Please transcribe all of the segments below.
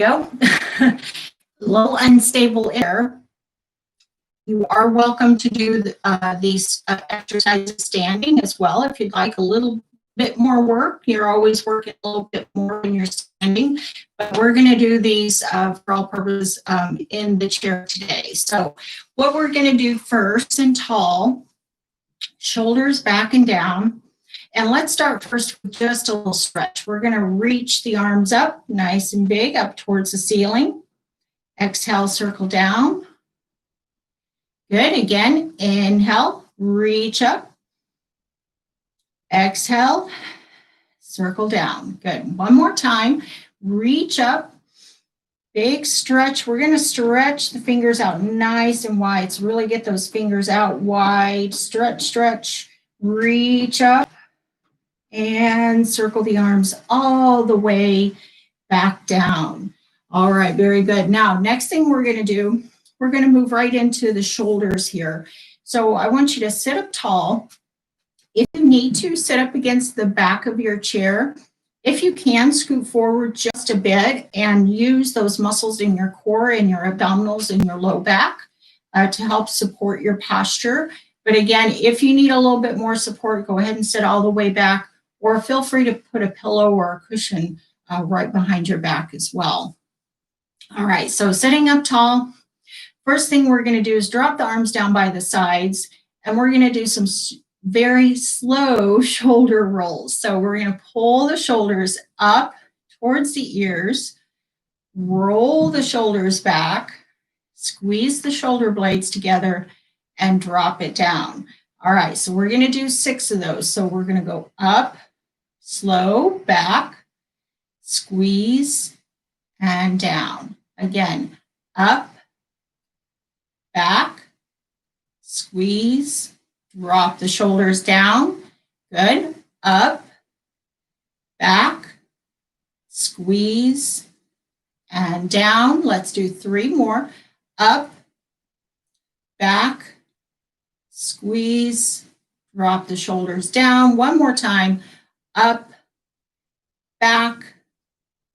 go. A little unstable air. You are welcome to do these exercises standing as well. If you'd like a little bit more work, you're always working a little bit more when you're standing, but we're going to do these for all purposes in the chair today. So what we're going to do first in tall, shoulders back and down. And let's start first with just a little stretch. We're going to reach the arms up nice and big up towards the ceiling. Exhale, circle down. Good. Again, inhale, reach up. Exhale, circle down. Good. One more time. Reach up. Big stretch. We're going to stretch the fingers out nice and wide. So really get those fingers out wide. Stretch, stretch. Reach up. And circle the arms all the way back down. All right, very good. Now, next thing we're going to do, we're going to move right into the shoulders here. So I want you to sit up tall. If you need to, sit up against the back of your chair. If you can, scoot forward just a bit and use those muscles in your core and your abdominals and your low back to help support your posture. But again, if you need a little bit more support, go ahead and sit all the way back, or feel free to put a pillow or a cushion right behind your back as well. All right, so sitting up tall, first thing we're going to do is drop the arms down by the sides, and we're going to do some very slow shoulder rolls. So we're going to pull the shoulders up towards the ears, roll the shoulders back, squeeze the shoulder blades together, and drop it down. All right, so we're going to do 6 of those. So we're going to go up, slow, back, squeeze, and down. Again, up, back, squeeze, drop the shoulders down. Good. Up, back, squeeze, and down. Let's do 3 more. Up, back, squeeze, drop the shoulders down. One more time. Up, back,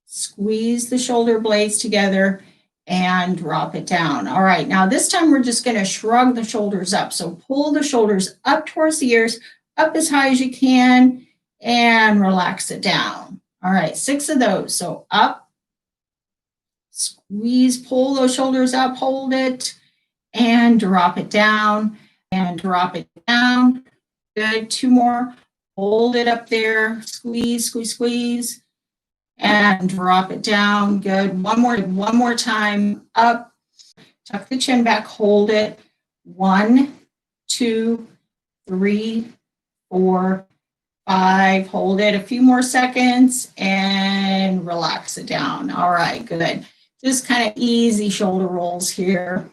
squeeze the shoulder blades together, and drop it down. All right, now this time we're just going to shrug the shoulders up. So pull the shoulders up towards the ears, up as high as you can, and relax it down. All right, 6 of those. So up, squeeze, pull those shoulders up, hold it, and drop it down, and drop it down. Good, 2 more. Hold it up there, squeeze, squeeze, squeeze, and drop it down. Good. One more time. Up, tuck the chin back, hold it. 1, 2, 3, 4, 5. Hold it a few more seconds and relax it down. All right, good. Just kind of easy shoulder rolls here.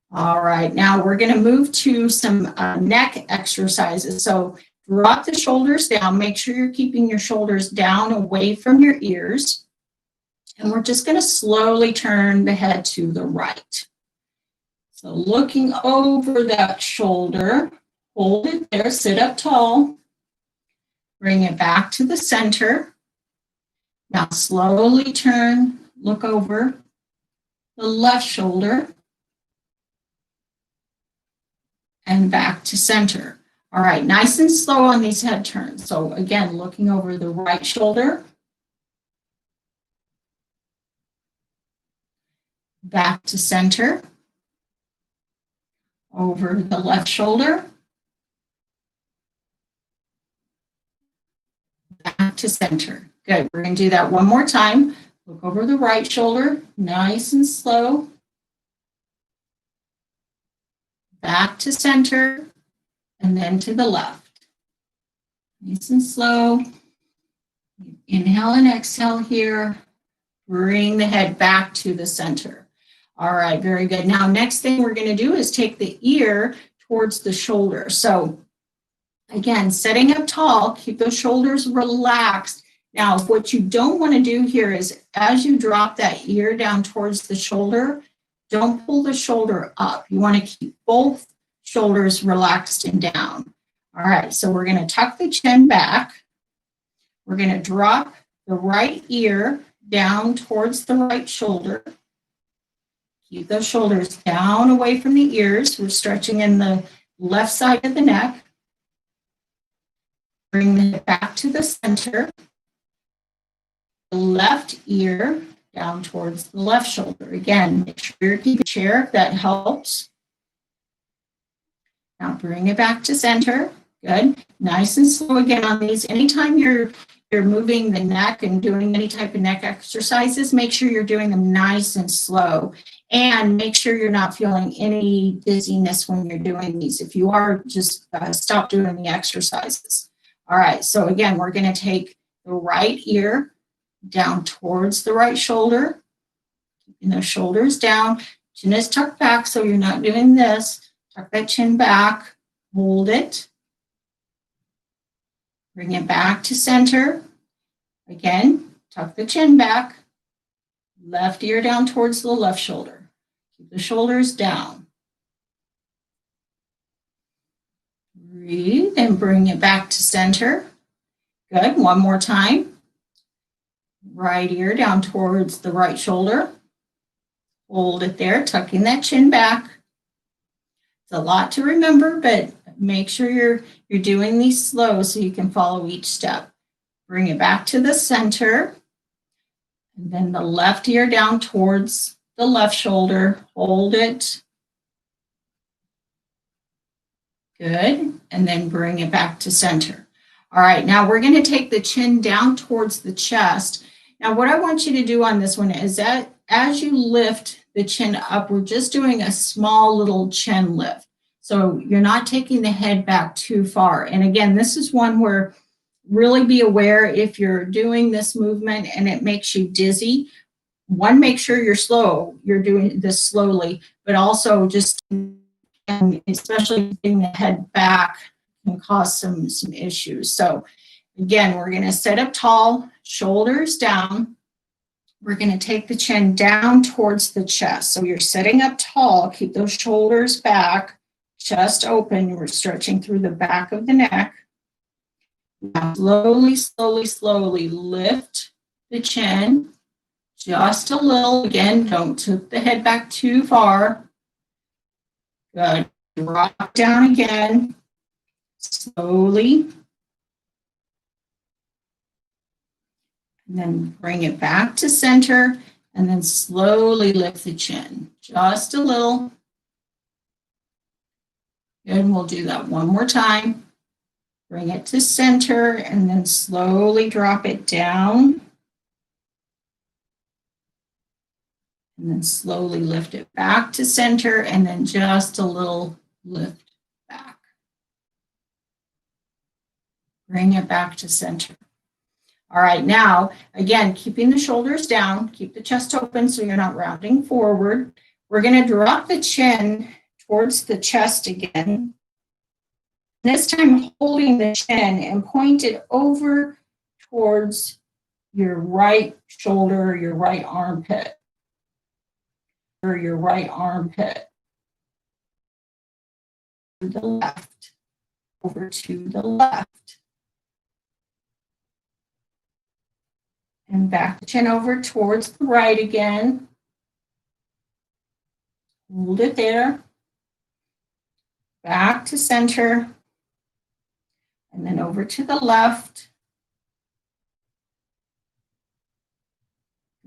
All right, now we're going to move to some neck exercises. So drop the shoulders down. Make sure you're keeping your shoulders down away from your ears. And we're just going to slowly turn the head to the right. So looking over that shoulder, hold it there, sit up tall. Bring it back to the center. Now slowly turn, look over the left shoulder. And back to center. All right, nice and slow on these head turns. So again, looking over the right shoulder. Back to center. Over the left shoulder. Back to center. Good, we're going to do that one more time. Look over the right shoulder, nice and slow. Back to center, and then to the left. Nice and slow. Inhale and exhale here. Bring the head back to the center. All right, very good. Now, next thing we're going to do is take the ear towards the shoulder. So, again, sitting up tall, keep those shoulders relaxed. Now, what you don't want to do here is as you drop that ear down towards the shoulder, don't pull the shoulder up. You want to keep both shoulders relaxed and down. All right, so we're going to tuck the chin back. We're going to drop the right ear down towards the right shoulder. Keep those shoulders down away from the ears. We're stretching in the left side of the neck. Bring the hip back to the center. The left ear down towards the left shoulder. Again, make sure you keep your chair if that helps. Now bring it back to center. Good. Nice and slow again on these. Anytime you're moving the neck and doing any type of neck exercises, make sure you're doing them nice and slow. And make sure you're not feeling any dizziness when you're doing these. If you are, just stop doing the exercises. All right, so again, we're going to take the right ear down towards the right shoulder, keeping those shoulders down. Chin is tucked back, so you're not doing this. Tuck that chin back, hold it. Bring it back to center. Again, tuck the chin back. Left ear down towards the left shoulder. Keep the shoulders down. Breathe and bring it back to center. Good. One more time. Right ear down towards the right shoulder. Hold it there, tucking that chin back. It's a lot to remember, but make sure you're doing these slow so you can follow each step. Bring it back to the center. And then the left ear down towards the left shoulder. Hold it. Good. And then bring it back to center. All right, now we're going to take the chin down towards the chest. Now what I want you to do on this one is that as you lift the chin up, we're just doing a small little chin lift. So you're not taking the head back too far. And again, this is one where really be aware if you're doing this movement and it makes you dizzy. One, make sure you're doing this slowly, but also just, and especially getting the head back can cause some issues. So again, we're going to sit up tall, shoulders down. We're going to take the chin down towards the chest. So you're sitting up tall, keep those shoulders back, chest open. We're stretching through the back of the neck. Now slowly, slowly, slowly lift the chin just a little. Again, don't tip the head back too far. Good. Drop down again. Slowly. And then bring it back to center and then slowly lift the chin. Just a little. And we'll do that one more time. Bring it to center and then slowly drop it down. And then slowly lift it back to center and then just a little lift back. Bring it back to center. All right, now, again, keeping the shoulders down, keep the chest open so you're not rounding forward. We're going to drop the chin towards the chest again. This time holding the chin and point it over towards your right shoulder, your right armpit, or your right armpit. To the left, over to the left. And back the chin over towards the right again. Hold it there. Back to center. And then over to the left.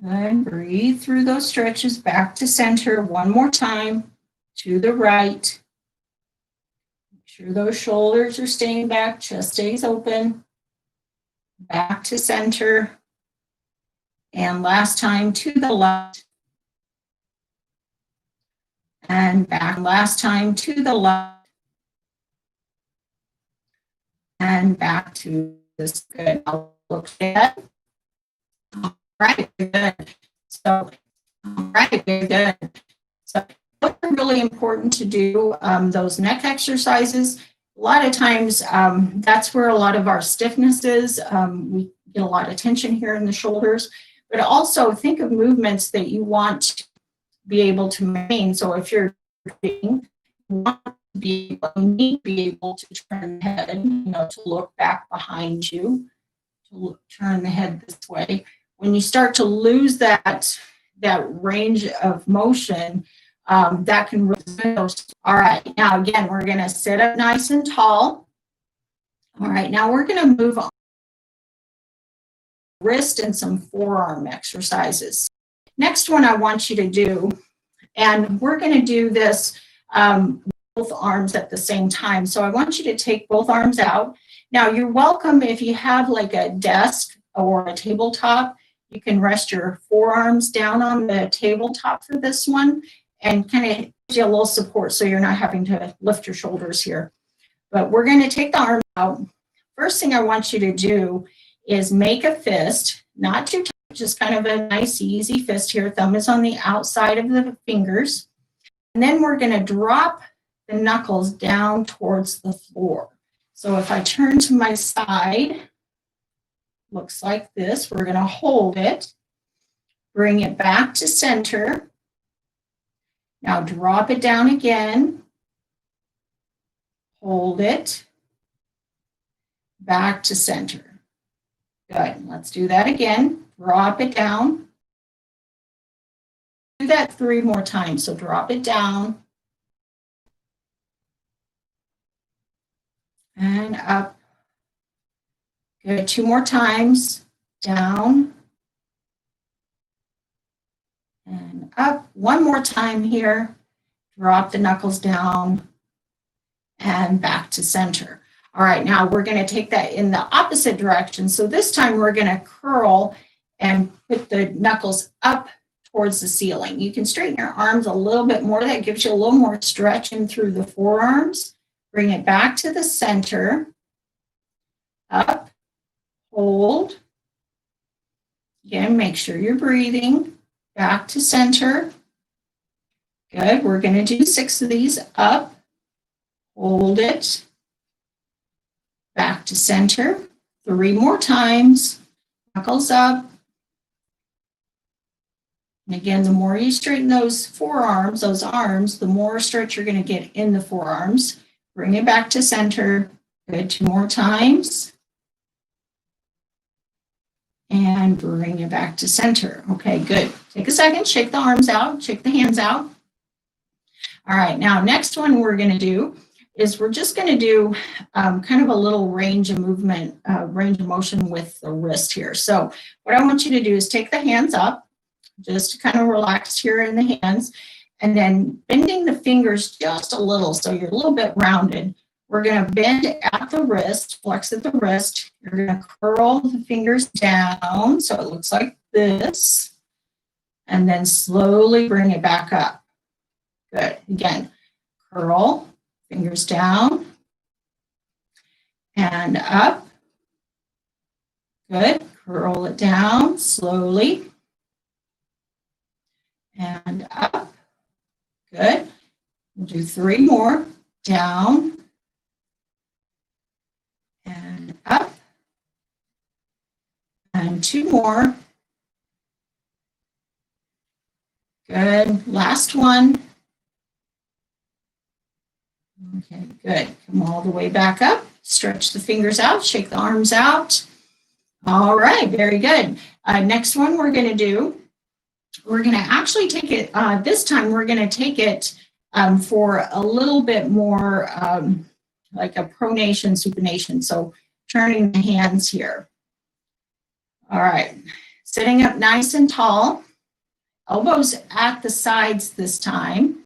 Good. Breathe through those stretches. Back to center. One more time. To the right. Make sure those shoulders are staying back. Chest stays open. Back to center. And last time to the left. And back last time to the left. And back to this. Good. I'll look at it. All right, good. So, all right, very good. So, what's really important to do, those neck exercises, a lot of times that's where a lot of our stiffness is. We get a lot of tension here in the shoulders. But also think of movements that you want to be able to maintain. So if you're doing, you want to be able to turn the head, to look back behind you, to turn the head this way. when you start to lose that range of motion, that can really. All right, now again, we're going to sit up nice and tall. All right, now we're going to move on. Wrist and some forearm exercises. Next one I want you to do, and we're going to do this both arms at the same time. So I want you to take both arms out. Now you're welcome if you have like a desk or a tabletop, you can rest your forearms down on the tabletop for this one and kind of gives you a little support so you're not having to lift your shoulders here. But we're going to take the arms out. First thing I want you to do is make a fist, not too tight, just kind of a nice easy fist here. Thumb is on the outside of the fingers. And then we're going to drop the knuckles down towards the floor. So if I turn to my side, looks like this. We're going to hold it, bring it back to center. Now drop it down again, hold it, back to center. Good. Let's do that again. Drop it down. Do that 3 more times. So drop it down and up. Good. 2 more times. Down and up. 1 more time here. Drop the knuckles down and back to center. All right, now we're going to take that in the opposite direction. So this time we're going to curl and put the knuckles up towards the ceiling. You can straighten your arms a little bit more. That gives you a little more stretch in through the forearms. Bring it back to the center. Up, hold. Again, make sure you're breathing. Back to center. Good. We're going to do 6 of these. Up, hold it. Back to center. 3 more times. Knuckles up. And again, the more you straighten those forearms, those arms, the more stretch you're going to get in the forearms. Bring it back to center. Good. 2 more times. And bring it back to center. Okay, good. Take a second, shake the arms out, shake the hands out. All right, now next one we're going to do is we're just going to do kind of a little range of movement, range of motion with the wrist here. So what I want you to do is take the hands up, just to kind of relax here in the hands, and then bending the fingers just a little so you're a little bit rounded. We're going to bend at the wrist, flex at the wrist. You're going to curl the fingers down so it looks like this, and then slowly bring it back up. Good. Again, curl. Fingers down and up. Good. Curl it down slowly and up. Good. We'll do 3 more. Down and up. And 2 more. Good. Last one. Okay, good. Come all the way back up. Stretch the fingers out. Shake the arms out. All right, very good. Next one we're going to do, we're going to actually take it, this time we're going to take it for a little bit more like a pronation, supination. So turning the hands here. All right, sitting up nice and tall. Elbows at the sides this time.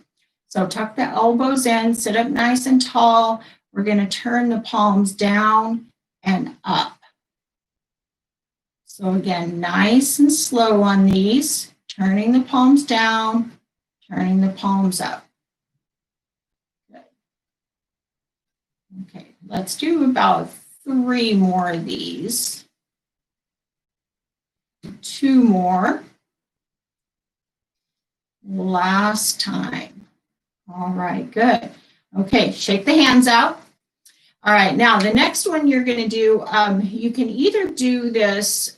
So tuck the elbows in, sit up nice and tall. We're going to turn the palms down and up. So again, nice and slow on these, turning the palms down, turning the palms up. Good. Okay, let's do about 3 more of these. 2 more. Last time. All right, good. Okay, shake the hands out. All right, now the next one you're going to do, you can either do this,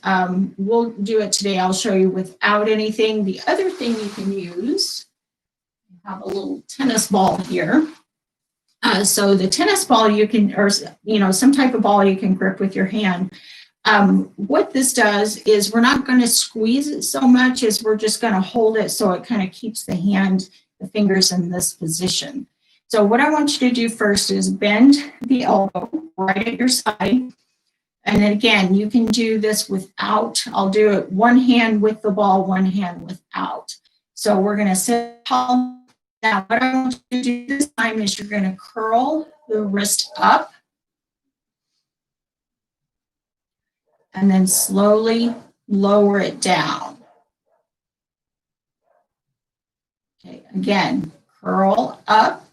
we'll do it today, I'll show you without anything. The other thing you can use, I have a little tennis ball here. So the tennis ball you can, or some type of ball you can grip with your hand. What this does is we're not going to squeeze it so much as we're just going to hold it so it kind of keeps the fingers in this position. So what I want you to do first is bend the elbow right at your side. And then again, you can do this without, I'll do it one hand with the ball, one hand without. So we're going to sit tall. Now what I want you to do this time is you're going to curl the wrist up and then slowly lower it down. Okay, again, curl up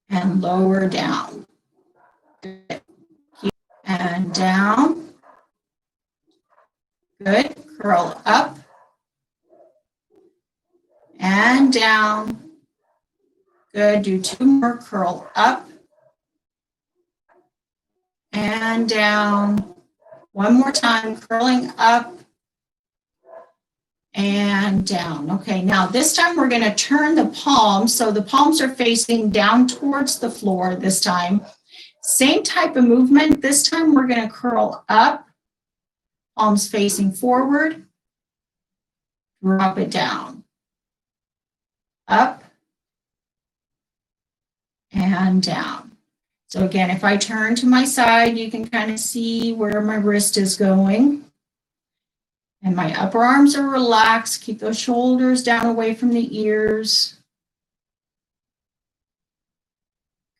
and lower down. Good. And down. Good. Curl up and down. Good. Do two more. Curl up and down. One more time. Curling up and down. Okay, now this time we're going to turn the palms. So the palms are facing down towards the floor this time. Same type of movement. This time we're going to curl up, palms facing forward, drop it down, up and down. So again, if I turn to my side, you can kind of see where my wrist is going. And my upper arms are relaxed. Keep those shoulders down away from the ears.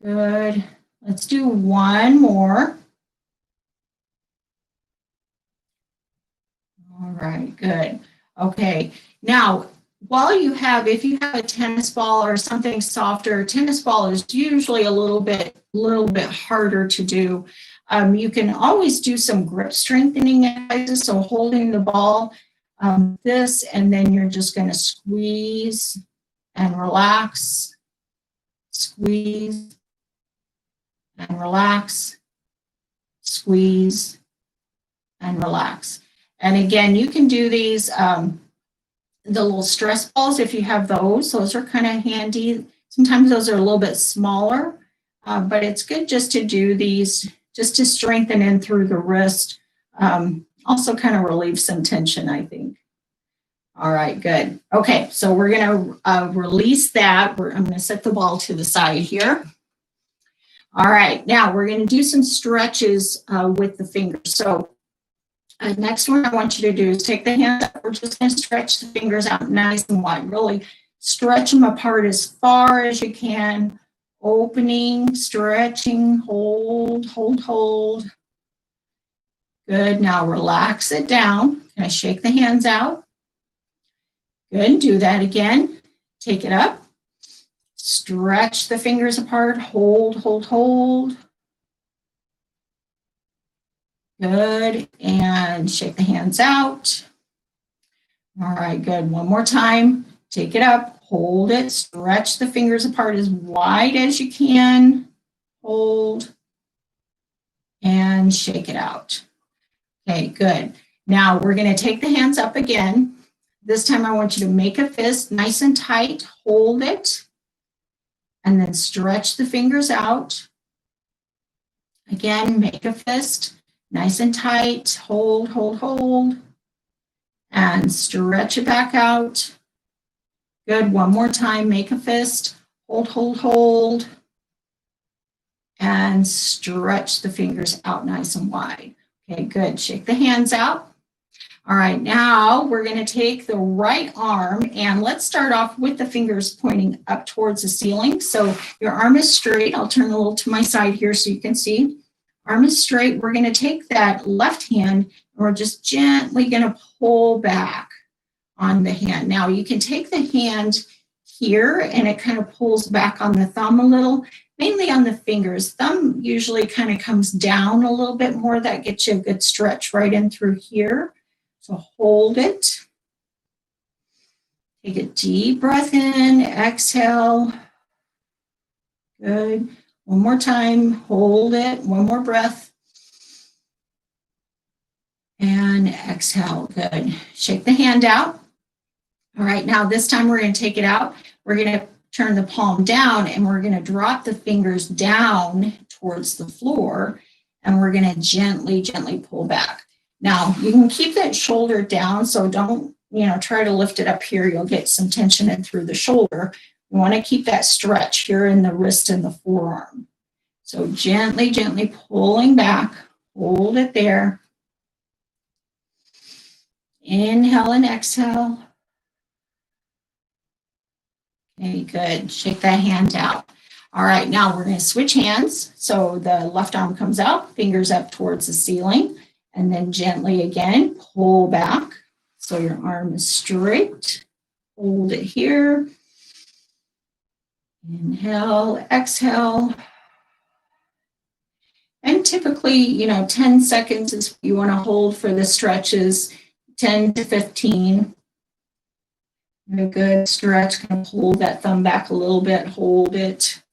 Good. Let's do one more. All right, good. Okay, now if you have a tennis ball or something softer, a tennis ball is usually a little bit harder to do. You can always do some grip strengthening exercises. So holding the ball, this, and then you're just going to squeeze and relax, squeeze and relax, squeeze and relax. And again, you can do these, the little stress balls if you have those. Those are kind of handy. Sometimes those are a little bit smaller, but it's good just to do these, just to strengthen in through the wrist. Also kind of relieve some tension, I think. All right, good. Okay, so we're going to release that. I'm going to set the ball to the side here. All right, now we're going to do some stretches with the fingers. So next one I want you to do is take the hands up. We're just going to stretch the fingers out nice and wide. Really stretch them apart as far as you can. Opening, stretching, hold, hold, hold. Good. Now relax it down. Can I shake the hands out? Good. Do that again. Take it up. Stretch the fingers apart. Hold, hold, hold. Good. And shake the hands out. All right, good. One more time. Take it up. Hold it. Stretch the fingers apart as wide as you can. Hold. And shake it out. Okay, good. Now we're going to take the hands up again. This time I want you to make a fist nice and tight. Hold it. And then stretch the fingers out. Again, make a fist. Nice and tight. Hold, hold, hold. And stretch it back out. Good. One more time. Make a fist. Hold, hold, hold. And stretch the fingers out nice and wide. Okay, good. Shake the hands out. All right, now we're going to take the right arm and let's start off with the fingers pointing up towards the ceiling. So your arm is straight. I'll turn a little to my side here so you can see. Arm is straight. We're going to take that left hand and we're just gently going to pull back on the hand. Now you can take the hand here and it kind of pulls back on the thumb a little, mainly on the fingers. Thumb usually kind of comes down a little bit more. That gets you a good stretch right in through here. So hold it. Take a deep breath in, exhale. Good. One more time, hold it. One more breath. And exhale, good. Shake the hand out. All right, now this time we're going to take it out. We're going to turn the palm down and we're going to drop the fingers down towards the floor. and we're going to gently, gently pull back. Now, you can keep that shoulder down, so don't, try to lift it up here. You'll get some tension in through the shoulder. You want to keep that stretch here in the wrist and the forearm. So gently, gently pulling back. Hold it there. Inhale and exhale. Okay, good. Shake that hand out. All right, now we're going to switch hands. So the left arm comes out, fingers up towards the ceiling, and then gently again, pull back. So your arm is straight. Hold it here. Inhale, exhale. And typically, 10 seconds is what you want to hold for the stretches, 10 to 15. A good stretch, kind of pull that thumb back a little bit, hold it.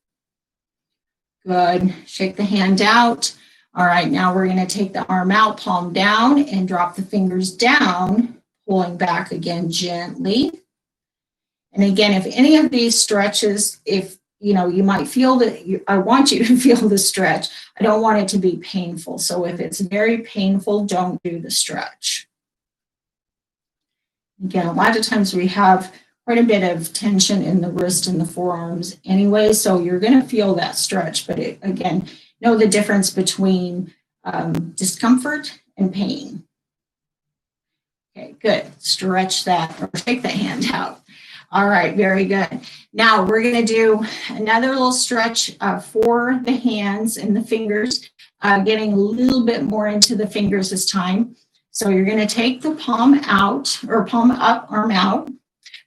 Good. Shake the hand out. All right, now we're going to take the arm out, palm down, and drop the fingers down, pulling back again gently. And again, if any of these stretches, if you might feel that, I want you to feel the stretch. I don't want it to be painful. So if it's very painful, don't do the stretch. Again, a lot of times we have quite a bit of tension in the wrist and the forearms anyway, so you're going to feel that stretch. But again, know the difference between discomfort and pain. Okay, good. Stretch that or take the hand out. All right, very good. Now we're going to do another little stretch for the hands and the fingers, getting a little bit more into the fingers this time. So you're going to take the palm out or palm up, arm out.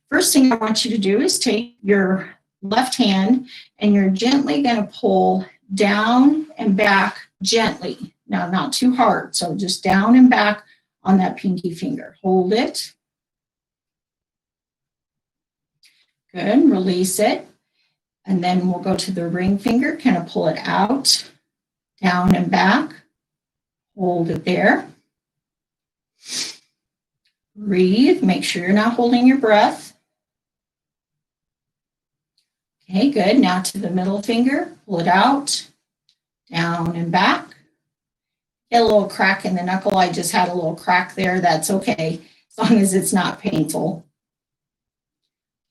First thing I want you to do is take your left hand and you're gently going to pull down and back gently. Now, not too hard. So just down and back on that pinky finger. Hold it. Good. Release it. And then we'll go to the ring finger, kind of pull it out, down and back. Hold it there. Breathe. Make sure you're not holding your breath. Okay, good. Now to the middle finger, pull it out, down and back. Get a little crack in the knuckle. I just had a little crack there. That's okay, as long as it's not painful.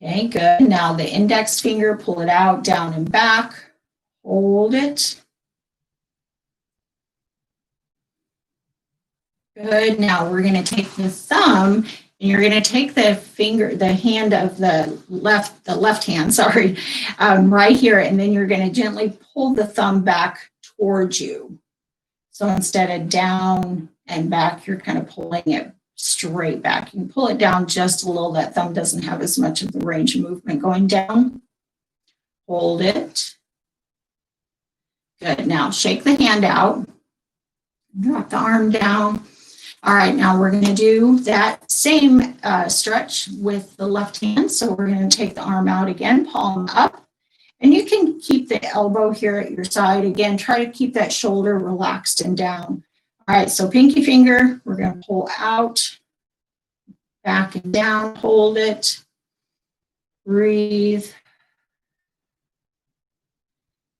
Okay, good. Now the index finger, pull it out, down and back. Hold it. Good. Now we're going to take the thumb and you're going to take the finger, the hand of the left hand, sorry, right here, and then you're going to gently pull the thumb back towards you. So instead of down and back, you're kind of pulling it straight back. You can pull it down just a little. That thumb doesn't have as much of the range of movement going down. Hold it. Good. Now shake the hand out. Drop the arm down. All right, now we're going to do that same stretch with the left hand. So we're going to take the arm out again, palm up. And you can keep the elbow here at your side. Again, try to keep that shoulder relaxed and down. All right, so pinky finger, we're going to pull out, back and down, hold it, breathe.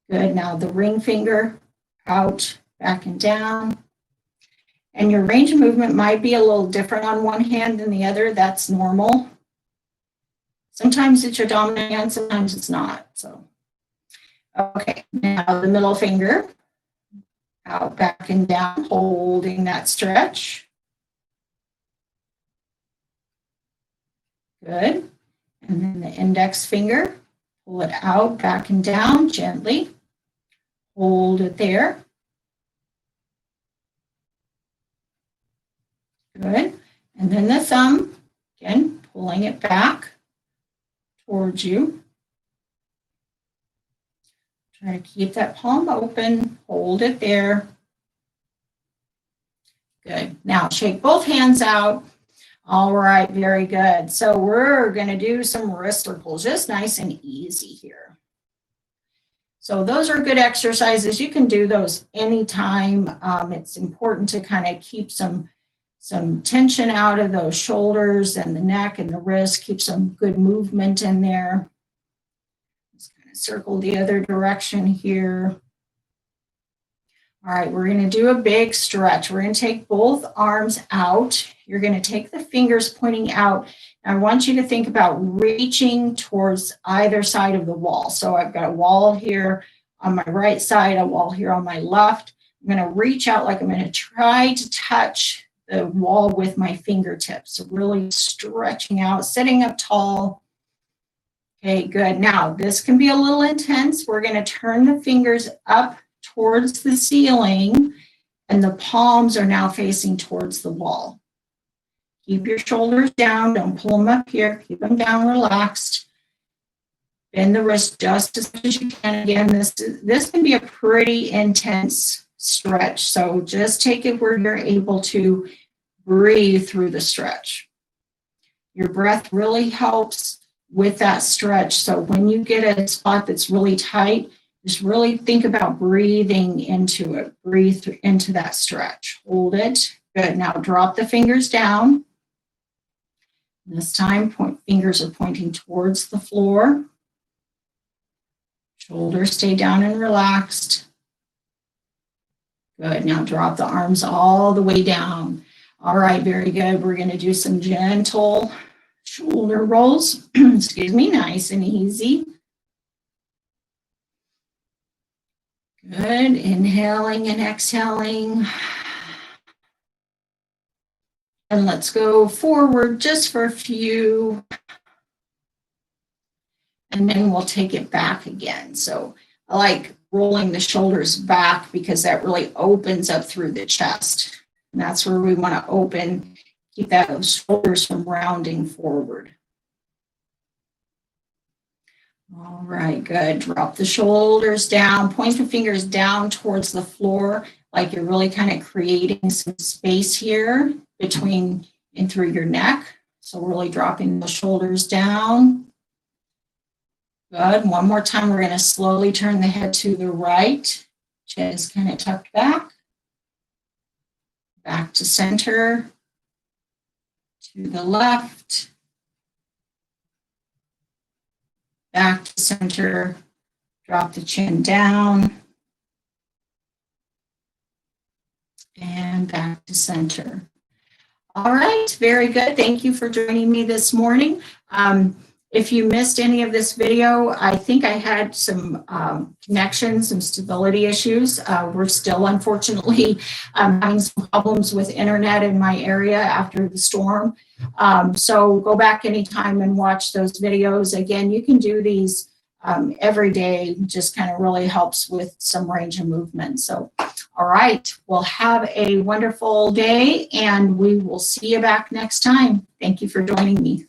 Good, now the ring finger, out, back and down. And your range of movement might be a little different on one hand than the other. That's normal. Sometimes it's your dominant hand, sometimes it's not. So, okay, now the middle finger, out, back and down, holding that stretch. Good. And then the index finger, pull it out, back and down gently. Hold it there. Good. And then the thumb, again, pulling it back towards you. Try to keep that palm open. Hold it there. Good. Now shake both hands out. All right, very good. So we're going to do some wrist circles, just nice and easy here. So those are good exercises. You can do those anytime. It's important to kind of keep some tension out of those shoulders and the neck and the wrist, keep some good movement in there. Just kind of circle the other direction here. All right, we're going to do a big stretch. We're going to take both arms out. You're going to take the fingers pointing out. I want you to think about reaching towards either side of the wall. So I've got a wall here on my right side, a wall here on my left. I'm going to reach out like I'm going to try to touch the wall with my fingertips. So really stretching out, sitting up tall. Okay, good. Now, this can be a little intense. We're going to turn the fingers up towards the ceiling, and the palms are now facing towards the wall. Keep your shoulders down. Don't pull them up here. Keep them down, relaxed. Bend the wrist just as much as you can. Again, this can be a pretty intense stretch, so just take it where you're able to breathe through the stretch. Your breath really helps with that stretch, so when you get a spot that's really tight, just really think about breathing into it. Breathe into that stretch. Hold it. Good. Now drop the fingers down. This time, fingers are pointing towards the floor. Shoulders stay down and relaxed. Good. Now drop the arms all the way down. All right, very good. We're going to do some gentle shoulder rolls. Excuse me, nice and easy. Good. Inhaling and exhaling. And let's go forward just for a few. And then we'll take it back again. So I like rolling the shoulders back because that really opens up through the chest. And that's where we want to open, keep those shoulders from rounding forward. All right, good. Drop the shoulders down, point the fingers down towards the floor, like you're really kind of creating some space here between and through your neck. So really dropping the shoulders down. Good. One more time, we're going to slowly turn the head to the right. Chin is kind of tucked back. Back to center. To the left. Back to center. Drop the chin down. And back to center. All right, very good. Thank you for joining me this morning. If you missed any of this video, I think I had some connections, some stability issues. We're still, unfortunately, having some problems with internet in my area after the storm. So go back anytime and watch those videos. Again, you can do these every day, just kind of really helps with some range of movement. So, all right, well, have a wonderful day, and we will see you back next time. Thank you for joining me.